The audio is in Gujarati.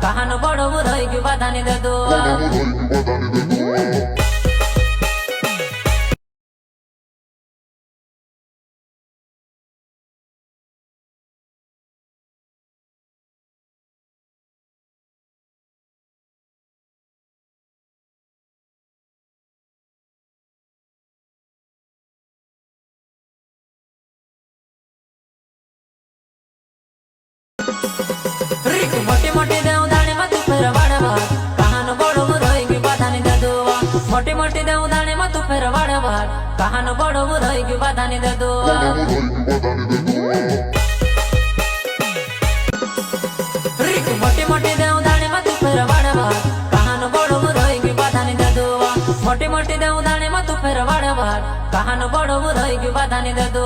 કહાનું બળવું રહી ગયું બધાની દદુ મોટી મોટી દેવદાણી માં તું ફેરવાડવા કહાનું બળવું રહી ગયું બધાની દદુ મોટી મોટી દેવદાણી માં તું ફેરવાડવા કહાનું બળવું રહી ગયું બધાની દદુ મોટી મોટી દેવદાણી માં તું ફેરવાડવા કહાનું બળવું રહી ગયું બધાની દદુ મોટી મોટી દેવદાણી માં તું ફેરવાડવા કહાનું બળવું રહી ગયું બધાની દદુ